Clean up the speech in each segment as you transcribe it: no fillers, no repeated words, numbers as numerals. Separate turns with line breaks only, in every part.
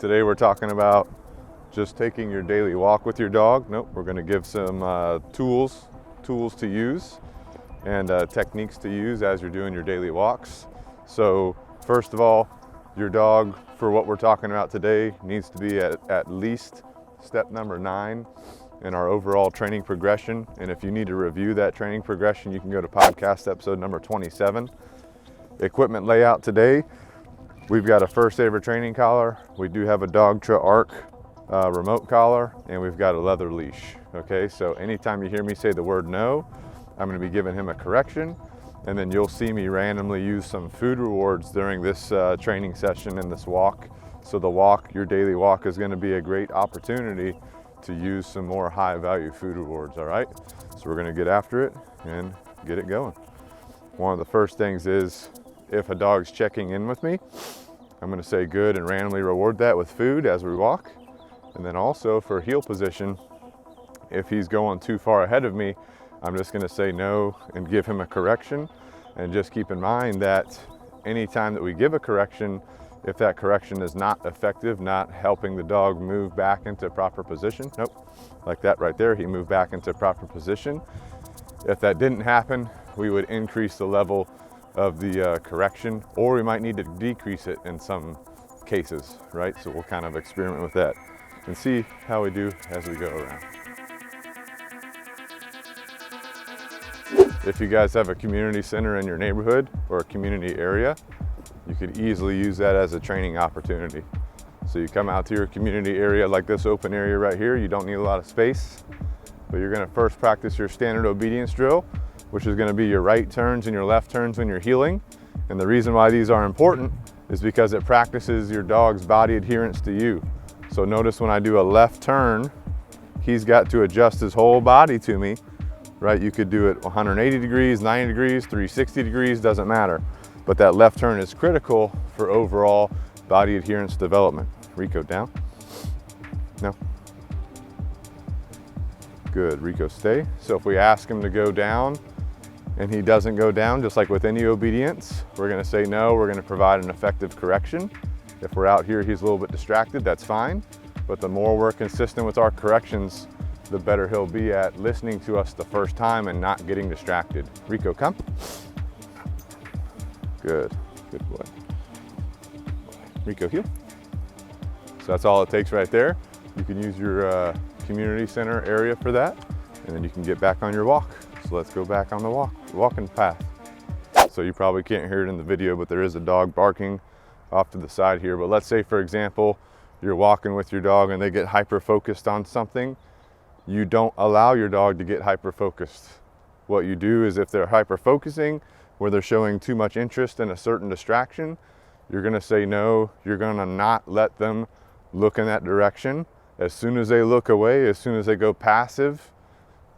Today we're talking about just taking your daily walk with your dog. Nope, we're going to give some tools to use and techniques to use as you're doing your daily walks. So first of all, your dog, for what we're talking about today, needs to be at least step number 9 in our overall training progression. And if you need to review that training progression, you can go to podcast episode number 27. Equipment layout today, we've got a first saver training collar. We do have a Dogtra Arc remote collar, and we've got a leather leash. Okay, so anytime you hear me say the word no, I'm going to be giving him a correction, and then you'll see me randomly use some food rewards during this training session and this walk. So the walk, your daily walk, is going to be a great opportunity to use some more high value food rewards. All right, so we're going to get after it and get it going. One of the first things is, if a dog's checking in with me, I'm going to say good and randomly reward that with food as we walk. And then also for heel position, if he's going too far ahead of me, I'm just going to say no and give him a correction. And just keep in mind that anytime that we give a correction, if that correction is not effective, not helping the dog move back into proper position, nope, like that right there, he moved back into proper position. If that didn't happen, we would increase the level of the correction, or we might need to decrease it in some cases, right? So we'll kind of experiment with that and see how we do as we go around. If you guys have a community center in your neighborhood or a community area, you could easily use that as a training opportunity. So you come out to your community area like this open area right here, you don't need a lot of space, but you're gonna first practice your standard obedience drill, which is gonna be your right turns and your left turns when you're heeling. And the reason why these are important is because it practices your dog's body adherence to you. So notice when I do a left turn, he's got to adjust his whole body to me, right? You could do it 180 degrees, 90 degrees, 360 degrees, doesn't matter. But that left turn is critical for overall body adherence development. Rico, down. No. Good, Rico, stay. So if we ask him to go down and he doesn't go down, just like with any obedience, we're gonna say no, we're gonna provide an effective correction. If we're out here, he's a little bit distracted, that's fine. But the more we're consistent with our corrections, the better he'll be at listening to us the first time and not getting distracted. Rico, come. Good, good boy. Rico, heel. So that's all it takes right there. You can use your community center area for that, and then you can get back on your walk. So let's go back on the walking path. So you probably can't hear it in the video, but there is a dog barking off to the side here. But let's say, for example, you're walking with your dog and they get hyper-focused on something. You don't allow your dog to get hyper-focused. What you do is, if they're hyper-focusing, where they're showing too much interest in a certain distraction, you're gonna say no, you're gonna not let them look in that direction. As soon as they look away, as soon as they go passive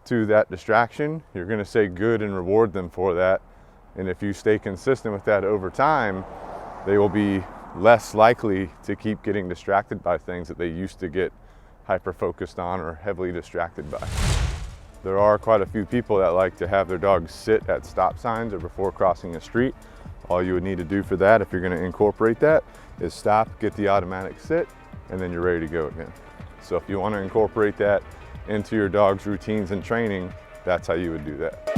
to that distraction, you're gonna say good and reward them for that. And if you stay consistent with that over time, they will be less likely to keep getting distracted by things that they used to get hyper-focused on or heavily distracted by. There are quite a few people that like to have their dogs sit at stop signs or before crossing a street. All you would need to do for that, if you're gonna incorporate that, is stop, get the automatic sit, and then you're ready to go again. So if you wanna incorporate that into your dog's routines and training, that's how you would do that.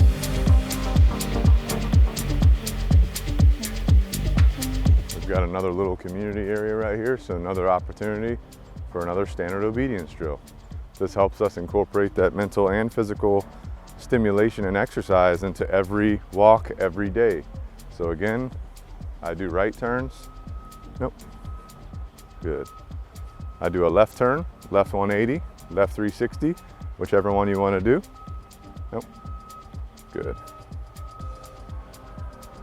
We've got another little community area right here, so another opportunity for another standard obedience drill. This helps us incorporate that mental and physical stimulation and exercise into every walk, every day. So again, I do right turns. Nope. Good. I do a left turn, left 180, left 360, whichever one you want to do. Nope. Good.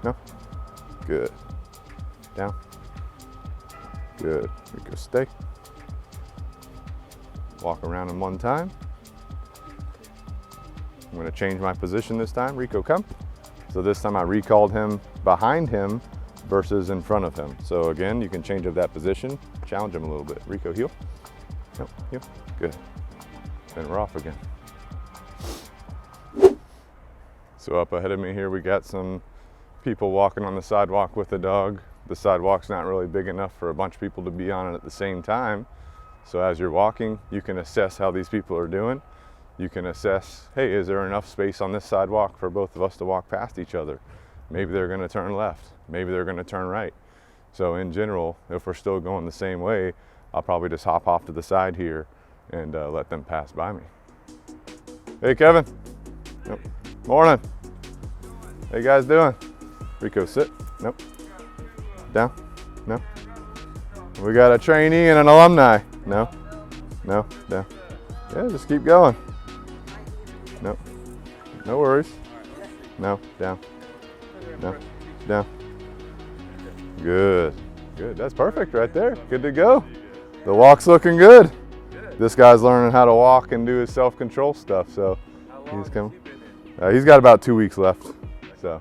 No. Good. Down. Good. Rico, stay. Walk around in one time. I'm going to change my position this time. Rico, come. So this time I recalled him behind him versus in front of him. So again, you can change up that position, challenge him a little bit. Rico, heel. Nope, heel. Good. And we're off again. So up ahead of me here, we got some people walking on the sidewalk with a dog. the sidewalk's not really big enough for a bunch of people to be on it at the same time. So as you're walking, you can assess how these people are doing. You can assess, hey, is there enough space on this sidewalk for both of us to walk past each other? Maybe they're gonna turn left, maybe they're gonna turn right. So in general, if we're still going the same way, I'll probably just hop off to the side here and let them pass by me. Hey, Kevin. Yep. Morning. How you guys doing? Rico, sit. Nope. Down. No. We got a trainee and an alumni. No. No. Down. Yeah, just keep going. Nope. No worries. No. Down. No. Down. Good. Good. That's perfect right there. Good to go. The walk's looking good. This guy's learning how to walk and do his self-control stuff, so he's coming. He's got about 2 weeks left, so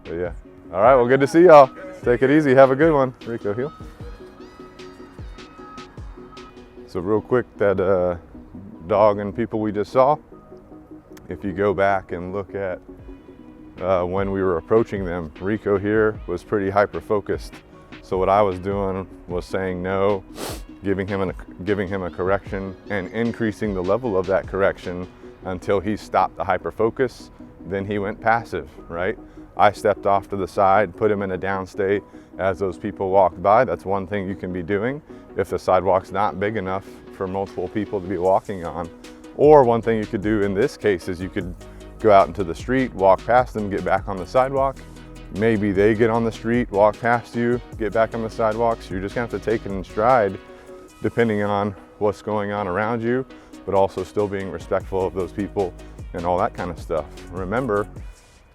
but yeah. All right, well, good to see y'all. Take it easy. Have a good one. Rico, heel. So real quick, that dog and people we just saw, if you go back and look at when we were approaching them, Rico here was pretty hyper-focused. So what I was doing was saying no, giving him a correction and increasing the level of that correction until he stopped the hyper-focus. Then he went passive, right? I stepped off to the side, put him in a down state as those people walked by. That's one thing you can be doing if the sidewalk's not big enough for multiple people to be walking on. Or one thing you could do in this case is you could go out into the street, walk past them, get back on the sidewalk. Maybe they get on the street, walk past you, get back on the sidewalk. So you're just gonna have to take it in stride depending on what's going on around you, but also still being respectful of those people and all that kind of stuff. Remember,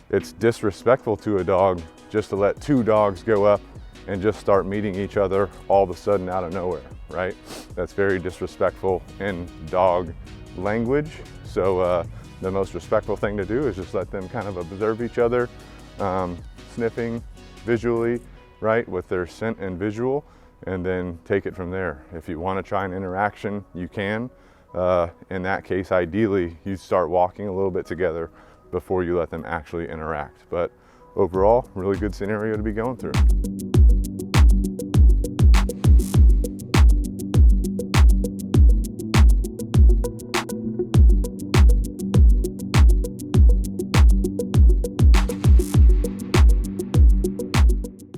it's disrespectful to a dog just to let two dogs go up and just start meeting each other all of a sudden out of nowhere, right? That's very disrespectful in dog language. So the most respectful thing to do is just let them kind of observe each other, sniffing visually, right, with their scent and visual, and then take it from there. If you want to try an interaction, you can. In that case, ideally, you start walking a little bit together before you let them actually interact. But overall, really good scenario to be going through.